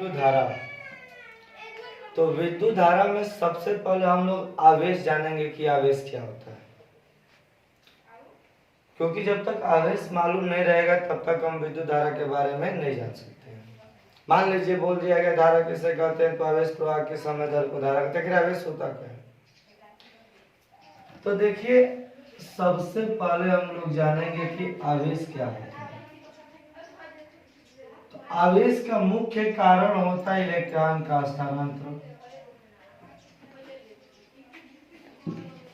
विद्युत धारा। तो विद्युत धारा में सबसे पहले हम लोग आवेश जानेंगे कि आवेश क्या होता है, क्योंकि जब तक आवेश मालूम नहीं रहेगा तब तक हम विद्युत धारा के बारे में नहीं जान सकते हैं। मान लीजिए बोल दिया गया धारा किसे कहते हैं, तो आवेश प्रवाह के समय दर को धारा कहते हैं। आवेश होता क्या है, तो देखिए सबसे पहले हम लोग जानेंगे कि आवेश क्या होता है। तो आवेश का मुख्य कारण होता है इलेक्ट्रॉन का स्थानांतरण।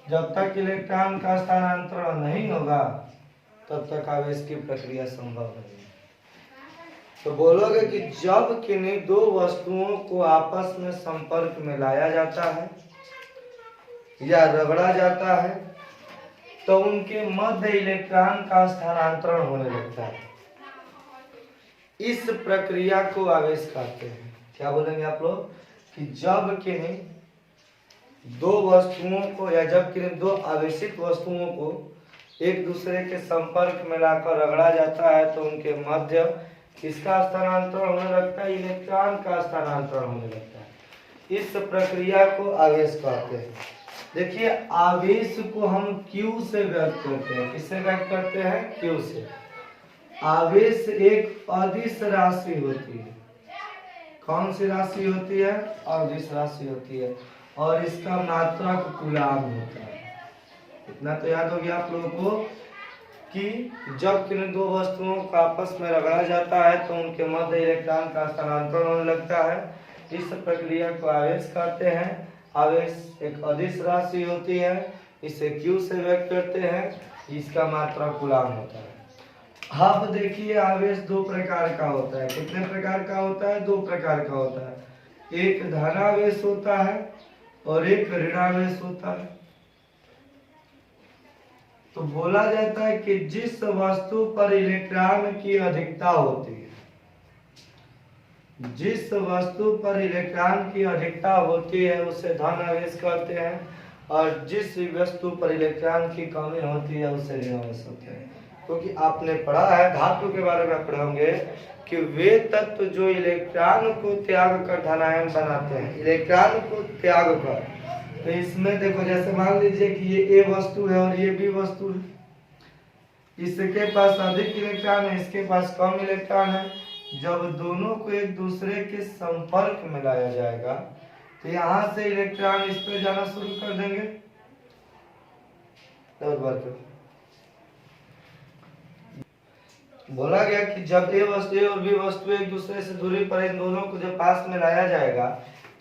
जब तक इलेक्ट्रॉन का स्थानांतरण नहीं होगा तब तक आवेश की प्रक्रिया संभव नहीं। तो बोलोगे कि जब किन्हीं दो वस्तुओं को आपस में संपर्क में लाया जाता है या रगड़ा जाता है तो उनके मध्य इलेक्ट्रॉन का स्थानांतरण होने लगता है। इस प्रक्रिया को आवेश कहते हैं। क्या बोलेंगे आप लोग कि जब किन्हीं दो वस्तुओं को या जब किन्हीं दो आवेशित वस्तुओं को एक दूसरे के संपर्क में लाकर रगड़ा जाता है तो उनके मध्य किसका स्थानांतरण होने लगता है, इलेक्ट्रॉन का स्थानांतरण होने लगता है। इस प्रक्रिया को आवेश कहते हैं। देखिए आवेश को हम Q से व्यक्त करते हैं। किससे व्यक्त करते हैं, Q से। आवेश एक अदिश राशि होती है। कौन सी राशि होती है, अदिश राशि होती है, और इसका मात्रक कूलाम होता है। इतना तो याद हो गया आप लोगों को कि जब किन्हीं दो वस्तुओं को आपस में रगड़ा जाता है तो उनके मध्य इलेक्ट्रॉन का स्थानांतरण होने लगता है। इस प्रक्रिया को आवेश कहते हैं। आवेश एक अदिश राशि होती है, इसे Q से व्यक्त करते हैं, इसका मात्रा कूलाम होता है। अब देखिए आवेश दो प्रकार का होता है। कितने प्रकार का होता है, दो प्रकार का होता है। एक धनावेश होता है और एक ऋणावेश होता है। तो बोला जाता है कि जिस वस्तु पर इलेक्ट्रॉन की अधिकता होती है, जिस वस्तु पर इलेक्ट्रॉन की अधिकता होती है उसे धन आवेश कहते हैं, और जिस वस्तु पर इलेक्ट्रॉन की कमी होती है उसे ऋणावेश कहते हैं। क्योंकि आपने पढ़ा है, धातु के बारे में पढ़ोगे कि वे तत्व जो इलेक्ट्रॉन को त्याग कर धनायन बनाते हैं, इलेक्ट्रॉन को त्याग कर। तो इसमें देखो जैसे मान लीजिए कि ये A वस्तु है और ये B वस्तु है, इसके पास अधिक इलेक्ट्रॉन है, इसके पास कम इलेक्ट्रॉन है। जब दोनों को एक दूसरे के संपर्क में लाया जाएगा तो यहाँ से इलेक्ट्रॉन इस पे जाना शुरू कर देंगे। और बार बोला गया कि जब A और B वस्तु एक दूसरे से दूरी पर इन दोनों को जब पास में लाया जाएगा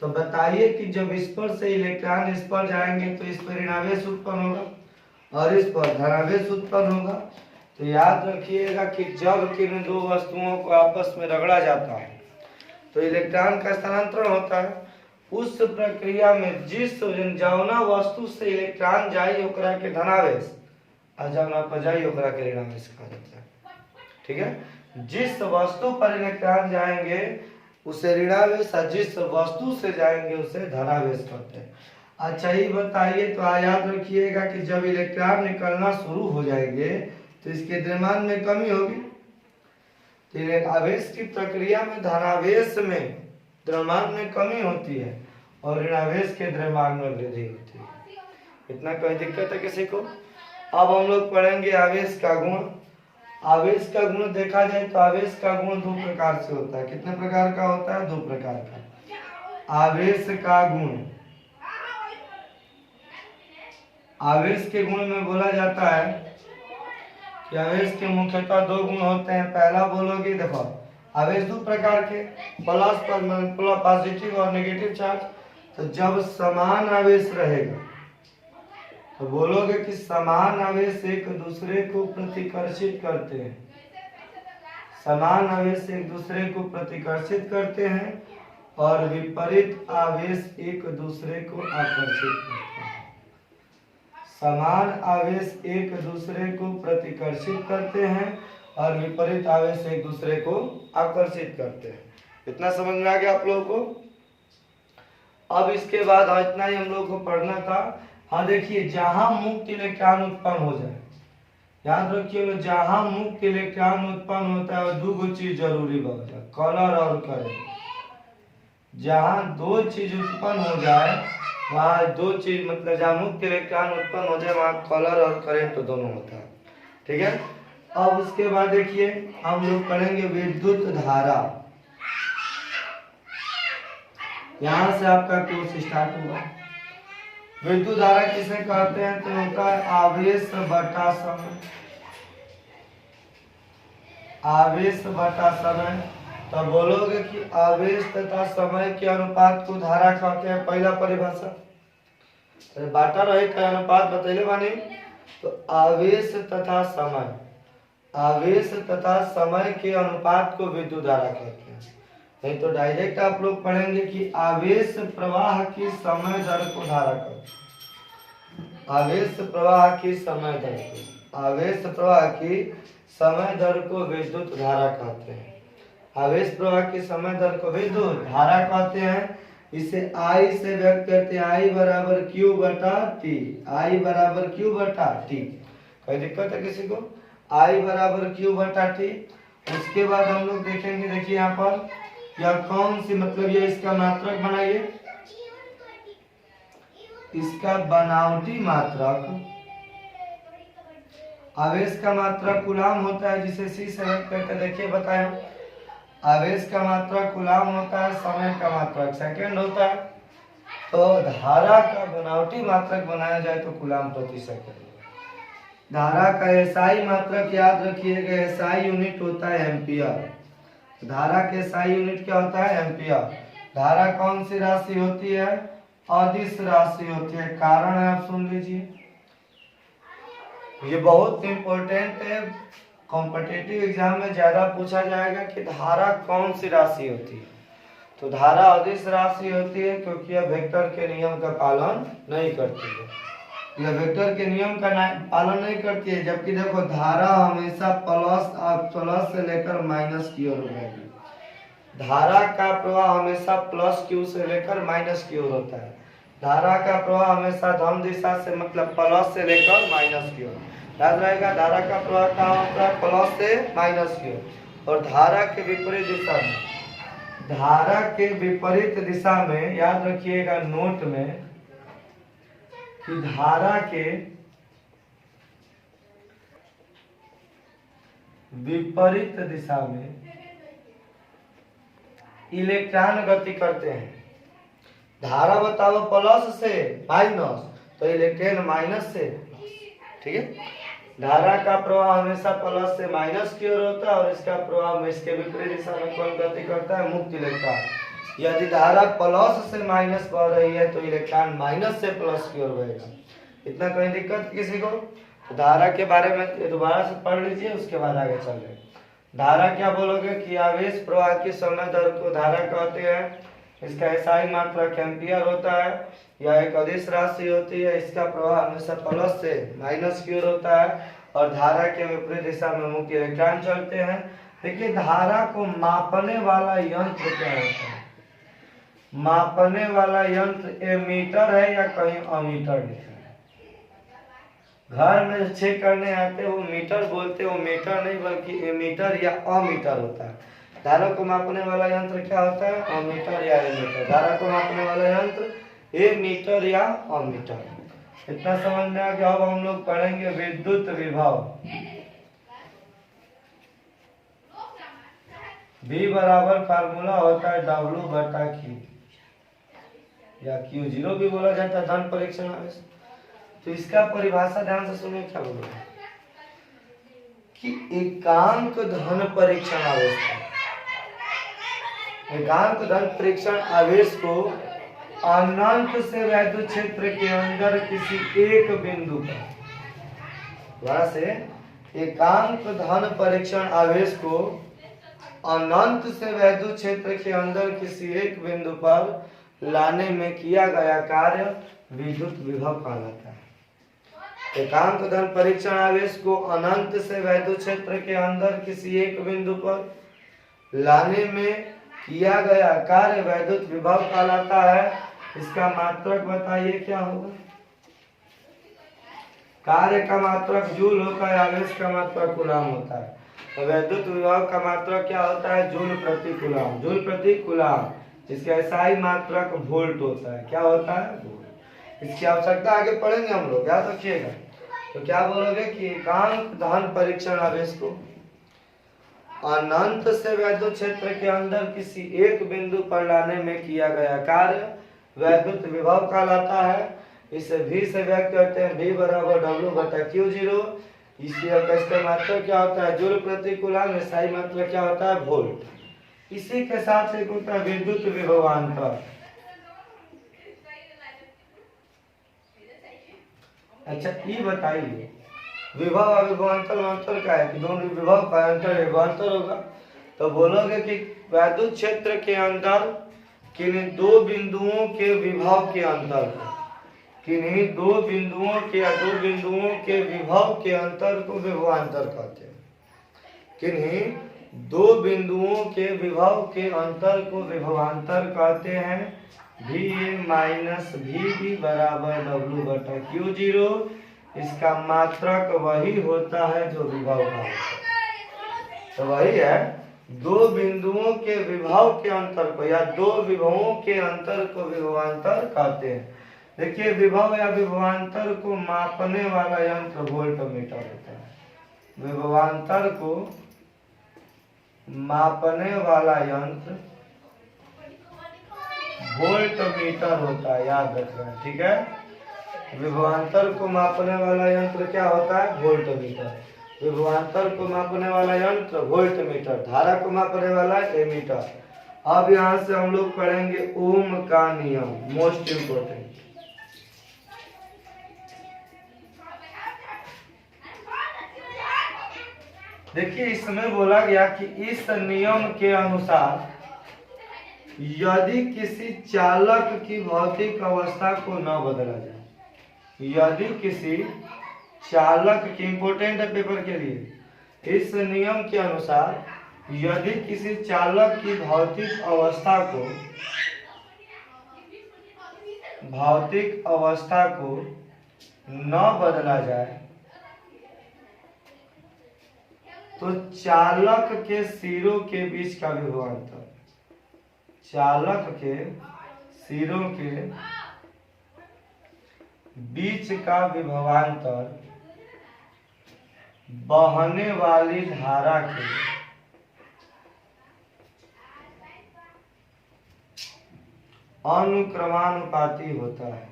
तो बताइए कि जब इस पर से इलेक्ट्रॉन इस पर जाएंगे तो इस पर ऋणावेश उत्पन्न होगा और इस पर धनावेश उत्पन्न होगा। तो याद रखिएगा कि जब किन दो वस्तुओं को आपस में रगड़ा जाता है तो इलेक्ट्रॉन का स्थानांतरण होता है। उस प्रक्रिया में जिस जौना वस्तु से इलेक्ट्रॉन जाई ओकरा के धनावेश और जौना पर जाई ओकरा के ऋणावेश कहा जाता है। ठीक है, जिस वस्तु पर इलेक्ट्रॉन जाएंगे उसे ऋणावेश, जिस वस्तु से जाएंगे उसे धनावेश कहते हैं। अच्छा ही बताइए, तो याद रखिएगा कि जब इलेक्ट्रॉन निकलना शुरू हो जाएंगे तो इसके द्रव्यमान में कमी होगी। तो आवेश की प्रक्रिया में धनावेश में द्रव्यमान में कमी होती है और ऋणावेश के द्रव्यमान में वृद्धि होती है। इतना कोई दिक्कत है किसी को? अब हम लोग पढ़ेंगे आवेश का गुण। आवेश का गुण देखा जाए तो आवेश का गुण दो प्रकार से होता है। कितने प्रकार का होता है? दो प्रकार का। आवेश का गुण, आवेश के गुण में बोला जाता है कि आवेश के मुख्यतः दो गुण होते हैं। पहला बोलोगे, देखो आवेश दो प्रकार के, प्लस पॉजिटिव और नेगेटिव चार्ज। तो जब समान आवेश रहेगा तो बोलोगे कि समान आवेश एक दूसरे को प्रतिकर्षित करते हैं। समान आवेश एक दूसरे को प्रतिकर्षित करते हैं और विपरीत आवेश एक दूसरे को आकर्षित करते हैं। समान आवेश एक दूसरे को प्रतिकर्षित करते हैं और विपरीत आवेश एक दूसरे को आकर्षित करते हैं। इतना समझ में आ गया आप लोगों को? अब इसके बाद इतना ही हम लोगों को पढ़ना था। हाँ देखिए, जहां मुक्त इलेक्ट्रॉन उत्पन्न हो जाए, याद रखिए जहां मुक्त इलेक्ट्रॉन उत्पन्न होता है दो चीज जरूरी होता है, कलर और करंट। जहाँ दो चीज उत्पन्न हो जाए, वहाँ दो चीज मतलब जहाँ मुक्त इलेक्ट्रॉन उत्पन्न हो जाए वहाँ कलर और करंट दोनों होता है। ठीक है। अब उसके बाद देखिए हम लोग पढ़ेंगे विद्युत धारा। यहाँ से आपका कोर्स स्टार्ट हुआ। विद्युत धारा किसे कहते हैं? तो होता है आवेश बटा समय। आवेश बटा समय। तो बोलोगे कि आवेश तथा समय के अनुपात को धारा कहते हैं। पहला परिभाषा बाटा रहे का अनुपात बतैले बानी। तो आवेश तथा समय, आवेश तथा समय के अनुपात को विद्युत धारा कहते हैं। नहीं तो डायरेक्ट आप लोग पढ़ेंगे कि आवेश प्रवाह की समय दर को धारा कहते हैं। आवेश प्रवाह की समय दर को, आवेश प्रवाह की समय दर को विद्युत धारा कहते हैं। आवेश प्रवाह की समय दर को विद्युत धारा कहते हैं। इसे I से व्यक्त करते हैं, I बराबर Q बटा T। I बराबर Q बटा T। कोई दिक्कत है किसी को? I बराबर Q बटा T। उसके बाद हम लोग देखेंगे, देखिए यहाँ पर यह कौन सी मतलब ये इसका मात्रक बनाइए। इसका बनावटी मात्रक, आवेश का मात्रक कूलाम होता है जिसे C से व्यक्त करते हैं। देखिए बताएं, आवेश का मात्रक कूलाम होता है, समय का मात्रक सेकंड होता है। तो धारा का बनावटी मात्रक बनाया जाए तो कूलाम प्रति सेकंड। धारा का एसआई मात्रक याद रखिएगा, एसआई यूनिट होता है एम्पियर। धारा के एसआई यूनिट क्या होता है? एम्पियर। धारा कौन सी राशि होती है? अदिश राशि होती है। कारण है, आप सुन लीजिए, ये बहुत इंपॉर्टेंट है। कॉम्पिटिटिव एग्जाम में ज्यादा पूछा जाएगा कि धारा कौन सी राशि होती है। तो धारा अदिश राशि होती है क्योंकि यह वेक्टर के नियम का पालन नहीं करती है। यह वेक्टर के नियम का पालन नहीं करती है। जबकि देखो धारा हमेशा प्लस से लेकर माइनस की ओर रहेगी। धारा का प्रवाह हमेशा प्लस की ओर से लेकर माइनस की ओर होता है। धारा का प्रवाह हमेशा धन दिशा से मतलब प्लस से लेकर माइनस की ओर। याद रहेगा, धारा का प्रवाह कहाँ होता है? प्लस से माइनस की ओर। और धारा के विपरीत दिशा में, धारा के विपरीत दिशा में याद रखिएगा नोट में कि धारा के विपरीत दिशा में इलेक्ट्रॉन गति करते हैं। धारा बताओ प्लस से माइनस, तो इलेक्ट्रॉन माइनस से। ठीक है। धारा का प्रवाह हमेशा प्लस से माइनस की ओर होता है और इसका प्रवाह इसके विपरीत दिशा में कौन गति करता है? मुक्त इलेक्ट्रॉन। यदि धारा प्लस से माइनस बह रही है तो इलेक्ट्रॉन माइनस से प्लस की ओर बहेगा। इतना कोई दिक्कत किसी को? तो धारा के बारे में दोबारा से पढ़ लीजिए, उसके बाद आगे चल रहे। धारा क्या बोलोगे कि आवेश प्रवाह की समय दर को धारा कहते हैं। इसका एसआई मात्रक एम्पियर होता है। यह एक अदिश राशि होती है। इसका प्रवाह हमेशा प्लस से माइनस की ओर होता है और धारा के विपरीत दिशा में मुक्त इलेक्ट्रॉन चलते हैं। देखिए धारा को मापने वाला यंत्र क्या होता है? मापने वाला यंत्र एमीटर है या कहीं अमीटर लिखा है? घर में चेक करने आते हैं वो मीटर बोलते हैं, वो मीटर नहीं बल्कि एमीटर या अमीटर होता है। धारा को मापने वाला यंत्र क्या होता है? अमीटर या एमीटर। धारा को मापने वाला यंत्र एमीटर या अमीटर। इतना समझ में आ गया। अब हम लोग पढ़ेंगे विद्युत विभव। V बराबर फार्मूला होता है W बटा Q या Q0 भी बोला जाता है, धन परीक्षण आवेश। तो इसका परिभाषा ध्यान से सुनिए, क्या बोल रहा है कि एकांक धन परीक्षण आवेश, एकांक धन परीक्षण आवेश को अनंत से वैद्युत क्षेत्र के अंदर किसी एक बिंदु पर, वहां से एकांक धन परीक्षण आवेश को अनंत से वैद्युत क्षेत्र के अंदर किसी एक बिंदु पर लाने में किया गया कार्य विद्युत विभव कहलाता है। एकांक धन परीक्षण आवेश को अनंत से वैद्युत क्षेत्र के अंदर किसी एक बिंदु पर लाने में किया गया कार्य वैद्युत विभव कहलाता है। इसका मात्रक बताइए क्या होगा? कार्य का मात्रक जूल होता है, आवेश का मात्रक कूलाम होता है। तो वैद्युत विभव का मात्रक क्या होता है? जूल प्रति कूलाम। जूल प्रति कूलाम इसका एसआई मात्रक वोल्ट होता है। क्या होता है? वोल्ट। इसकी आवश्यकता आगे पढ़ेंगे हम लोग, याद रखिएगा। तो क्या बोलोगे कि एकांक धन परीक्षण आवेश को अनंत से वैद्युत क्षेत्र के अंदर किसी एक बिंदु पर लाने में किया गया कार्य वैद्युत विभव कहलाता है। इसे V से व्यक्त करते हैं, V बराबर W/Q0। इसका मात्रक क्या होता है? जूल प्रति कूलम। एसआई मात्रक क्या होता है? वोल्ट। इसी के साथ एक होता है विद्युत विभवांतर। अच्छा, ये बताइए विभव और विभवांतर में अंतर क्या है? कि दोनों विभव का अंतर विभवांतर होगा। तो बोलोगे कि वैद्युत क्षेत्र के अंदर किन्हीं दो बिंदुओं के विभव के अंतर को, किन्हीं दो बिंदुओं के विभव के अंतर को विभवांतर कहते हैं। किन्हीं दो बिंदुओं के विभव के अंतर को विभवांतर कहते हैं। VA माइनस VB बराबर W/Q0। इसका मात्रक वही होता है जो विभव का होता है। तो वही है, दो बिंदुओं के विभव के अंतर को या दो विभवों के अंतर को विभवांतर कहते हैं। देखिए, विभव या विभवांतर को मापने वाला यंत्र वोल्टमीटर होता है। विभवांतर को मापने वाला यंत्र वोल्टमीटर होता है, याद रखना, ठीक है। विभवांतर को मापने वाला यंत्र क्या होता है? वोल्टमीटर। विभवांतर को मापने वाला यंत्र वोल्टमीटर, धारा को मापने वाला एमीटर। अब यहाँ से हम लोग पढ़ेंगे ओम का नियम, मोस्ट इंपोर्टेंट। देखिए, इसमें बोला गया कि इस नियम के अनुसार यदि किसी चालक की भौतिक अवस्था को न बदला जाए, यदि किसी चालक की, इंपोर्टेंट है पेपर के लिए, इस नियम के अनुसार यदि किसी चालक की भौतिक अवस्था को न बदला जाए तो चालक के सिरों के बीच का विभवांतर, चालक के सिरों के बीच का विभवांतर बहने वाली धारा के अनुक्रमानुपाती होता है।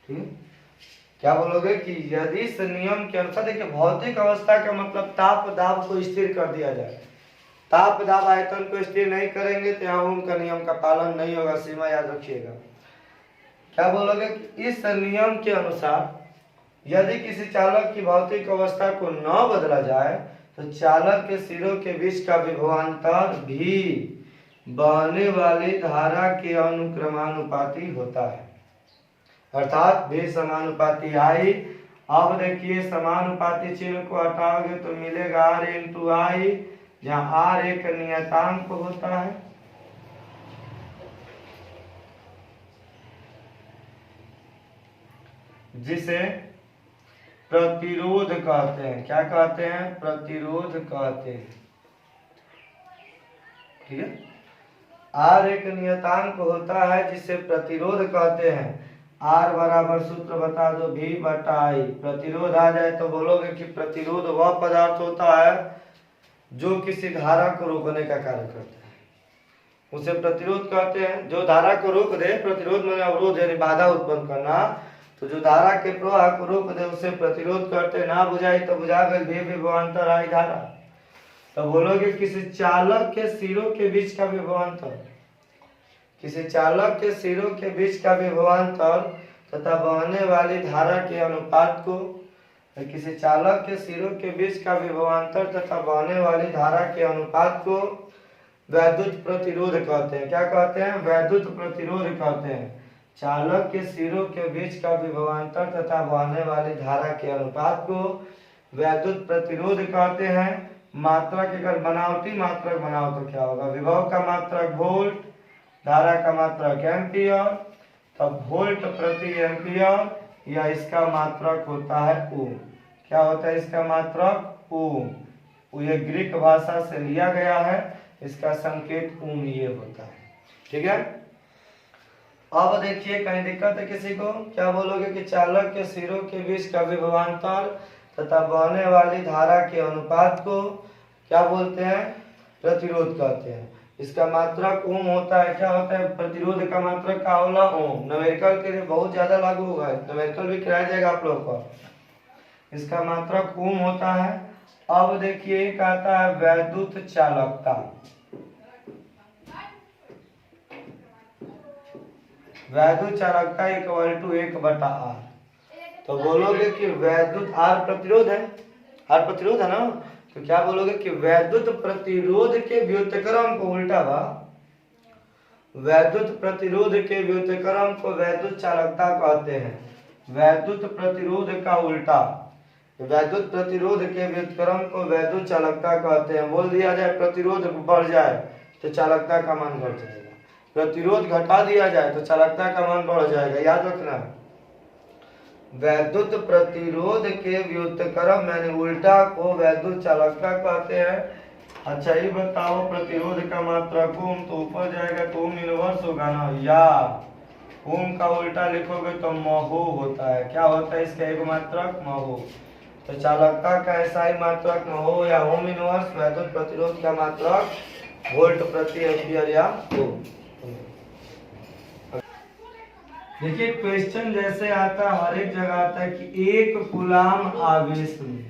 ठीक, क्या बोलोगे कि यदि इस नियम के अनुसार, देखिए भौतिक अवस्था का मतलब ताप दाब को स्थिर कर दिया जाए। ताप दाब आयतन को स्थिर नहीं करेंगे तो यहाँ ओम का नियम का पालन नहीं होगा, सीमा याद रखिएगा। क्या बोलोगे कि इस नियम के अनुसार यदि किसी चालक की भौतिक अवस्था को न बदला जाए तो चालक के सिरों के बीच का विभवांतर भी बहने वाली धारा के अनुक्रमानुपाती होता है, अर्थात भी समानुपाती आई। अब देखिए, समानुपाती चिन्ह को हटाओगे तो मिलेगा R × I, जहाँ R एक नियतांक होता है, जिसे प्रतिरोध कहते हैं। क्या कहते हैं? प्रतिरोध कहते हैं, ठीक है। R एक नियतांक होता है जिसे प्रतिरोध कहते हैं। R बराबर सूत्र बता दो, V/I। प्रतिरोध आ जाए तो बोलोगे कि प्रतिरोध वह पदार्थ होता है जो किसी धारा को रोकने का कार्य करता है, उसे प्रतिरोध कहते हैं। जो धारा को रोक दे, प्रतिरोध माने अवरोध यानी बाधा उत्पन्न करना, तो जो धारा के प्रवाह को रोक दे उसे प्रतिरोध करते हैं। ना बुझाई तो बुझा गई, भी विभवांतर आई धारा। तो बोलोगे किसी चालक के सिरों के बीच का विभवांतर, किसी चालक के सिरों के बीच का विभवांतर तथा बहने वाली धारा के अनुपात को, किसी चालक के सिरों के बीच का विभवांतर तथा बहने वाली धारा के अनुपात को वैद्युत प्रतिरोध कहते हैं। क्या कहते हैं? वैद्युत प्रतिरोध कहते हैं। चालक के सिरों के बीच का विभवांतर तथा बहने वाली धारा के अनुपात को वैद्युत प्रतिरोध कहते हैं। मात्रक, अगर बनावटी मात्रक बनाओ तो क्या होगा? विभव का मात्रक वोल्ट, धारा का मात्रक एम्पियर, तब वोल्ट प्रति एम्पियर, या इसका मात्रक होता है ओम। क्या होता है इसका मात्रक? ओम। ये ग्रीक भाषा से लिया गया है। इसका संकेत ओम ये होता है। ठीक है, अब देखिए कहीं दिक्कत है किसी को? क्या बोलोगे कि चालक के सिरों के बीच का विभवांतर तथा बहने वाली धारा के अनुपात को क्या बोलते हैं? प्रतिरोध कहते हैं। इसका मात्रक ओम होता है। क्या होता है? प्रतिरोध का मात्रक का होला ओम। न्यूमेरिकल के लिए बहुत ज्यादा लागू होगा, न्यूमेरिकल भी कराया जाएगा आप लोगों को। इसका मात्रक ओम होता है। अब देखिए एक आता है वैद्युत चालकता। वैद्युत चालकता इक्वल टू 1/R। तो बोलोगे कि वैद्युत आर प्रतिरोध है, आर प्रतिरोध है ना, तो क्या बोलोगे कि वैद्युत प्रतिरोध के व्युत्क्रम को उल्टा बा, वैद्युत प्रतिरोध के व्युत्क्रम को वैद्युत चालकता कहते हैं। वैद्युत प्रतिरोध का उल्टा, वैद्युत प्रतिरोध के व्युत्क्रम को वैद्युत चालकता कहते हैं। बोल दिया जाए प्रतिरोध बढ़ जाए तो चालकता का मान बढ़ जाएगा, प्रतिरोध घटा दिया जाए तो चालकता का मान बढ़ जाएगा। याद रखना, वैद्युत प्रतिरोध के व्युत्क्रम यानी उल्टा को वैद्युत चालकता कहते हैं। अच्छा ये बताओ प्रतिरोध का मात्रक ओम, तो ऊपर जाएगा तो ओम इनवर्स होगा ना, या ओम का उल्टा लिखोगे तो महो होता है। क्या होता है इसका एक मात्रक? महो। तो चालकता का ऐसा ही मात्रक महो या ओम इनवर्स, वैद्युत प्रतिरोध का मात्रक वोल्ट प्रति एम्पियर या ओम। देखिए क्वेश्चन जैसे आता है हर एक जगह आता है कि एक कूलाम आवेश में,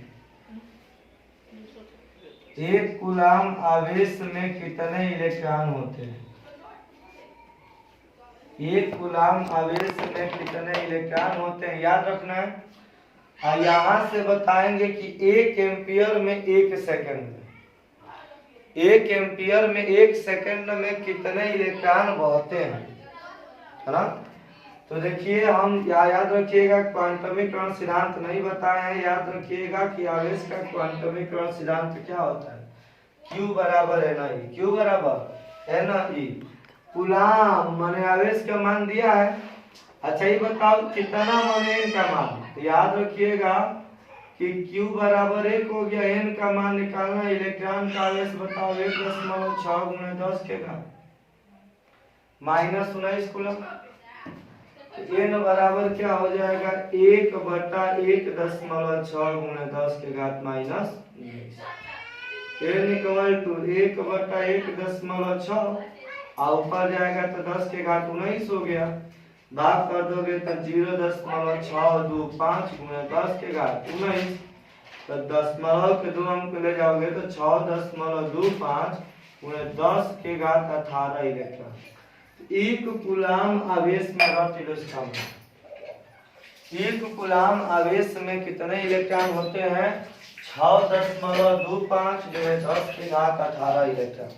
एक कूलाम आवेश में कितने इलेक्ट्रॉन होते हैं? एक कूलाम आवेश में कितने इलेक्ट्रॉन होते हैं याद रखना है। यहां से बताएंगे कि 1 एम्पियर में 1 सेकंड में, 1 एम्पियर में 1 सेकंड में कितने इलेक्ट्रॉन बहते हैं, है ना। तो देखिए हम याद रखिएगा क्वांटमीकरण सिद्धांत नहीं बताए हैं। याद रखिएगा कि आवेश का क्वांटमीकरण सिद्धांत क्या होता है? Q बराबर है ना E, Q बराबर है ना E। कूलाम माने आवेश का मान दिया है। अच्छा ये बताओ कितना माने n का मान? तो याद रखिएगा कि Q बराबर 1 हो गया, n का मान निकालना। इलेक्ट्रॉन का आवेश बताओ 1.6 × 10 के घात -19 कूलम। n बराबर क्या हो जाएगा? 1/1.6 × 10 के घात -19। n इक्वल टू 1/1.6 और ऊपर जाएगा तो 10 के घात 19 हो गया। भाग कर दोगे तो 0.625 × 10 के घात 19। तो दशमलव के 2 अंक ले जाओगे तो 6.25 × 10 के घात 18 इलेक्ट्रॉन। एक कूलाम आवेश में एक कूलाम आवेश में कितने इलेक्ट्रॉन होते हैं? 6.25 × 10 के घात 18 इलेक्ट्रॉन।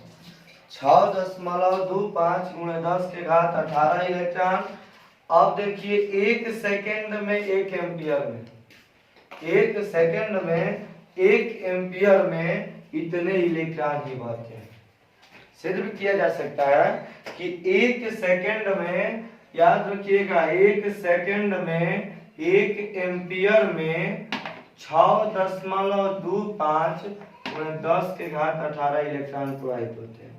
6.25 × 10 के घात 18 इलेक्ट्रॉन। अब देखिए 1 सेकंड में 1 एम्पियर में, 1 सेकंड में 1 एम्पियर में इतने इलेक्ट्रॉन ही बहते हैं। सिद्ध भी किया जा सकता है कि 1 सेकंड में, याद रखिएगा 1 सेकंड में 1 एम्पियर में 6.25 × 10 के घात 18 इलेक्ट्रॉन प्रवाहित होते हैं।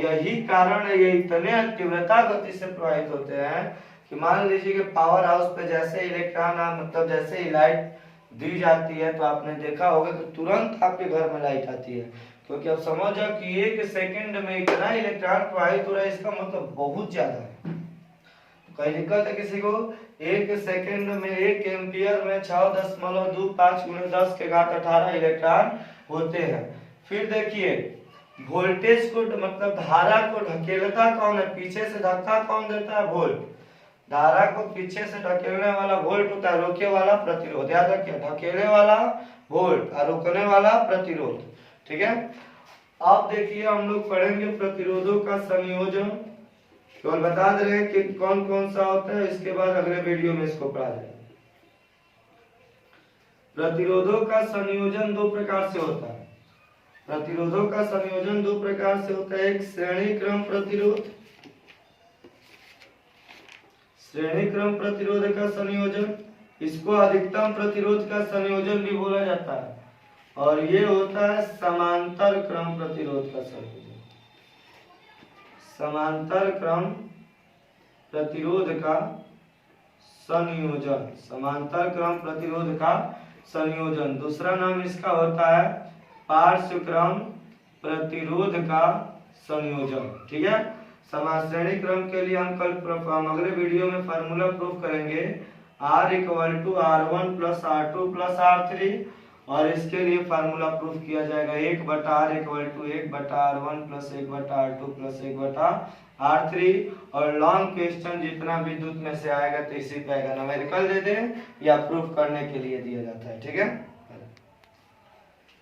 यही कारण है, ये इतने तीव्रता गति से प्रवाहित होते हैं कि मान लीजिए कि पावर हाउस पे जैसे इलेक्ट्रॉन मतलब जैसे ही लाइट दी जाती है तो आपने देखा होगा कि तुरंत आपके घर में लाइट आती है। क्योंकि अब समझ जाओ कि 1 सेकंड में इतना इलेक्ट्रॉन प्रवाहित हो रहा है, इसका मतलब बहुत ज्यादा है। तो कहीं दिक्कत है किसी को? 1 सेकंड में 1 एम्पियर में 6.25 × 10 के घात 18 इलेक्ट्रॉन होते हैं। फिर देखिए वोल्टेज को मतलब धारा को ढकेलता कौन है? पीछे से धक्का कौन देता है? वोल्ट। धारा को पीछे से ढकेलने वाला वोल्ट होता है, रोके वाला प्रतिरोध। याद रखिए ढकेलने वाला वोल्ट और रोकने वाला प्रतिरोध। ठीक है, अब देखिए हम लोग पढ़ेंगे प्रतिरोधों का संयोजन। केवल बता दे रहे हैं कि कौन कौन सा होता है, इसके बाद अगले वीडियो में इसको पढ़ा जाएगा। प्रतिरोधों का संयोजन 2 प्रकार से होता है। प्रतिरोधों का संयोजन 2 प्रकार से होता है। एक श्रेणी क्रम प्रतिरोध, श्रेणी क्रम प्रतिरोध का संयोजन, इसको अधिकतम प्रतिरोध का संयोजन भी बोला जाता है। और ये होता है समांतर क्रम प्रतिरोध का संयोजन। समांतर क्रम प्रतिरोध का संयोजन, समांतर क्रम प्रतिरोध का संयोजन। दूसरा नाम इसका होता है पार्श्व क्रम प्रतिरोध का संयोजन। ठीक है, समाश्रेणी क्रम के लिए हम कल अगले वीडियो में फार्मूला प्रूफ करेंगे R equal to R1 plus R2 plus R3, और इसके लिए फार्मूला प्रूफ किया जाएगा 1/R equal to 1/R1 plus 1/R2 plus 1/R3। और लॉन्ग क्वेश्चन जितना विद्युत में से आएगा तो इसी पे आएगा, न्यूमेरिकल दे दें या प्रूफ करने के लिए दिया जाता है। ठीक है।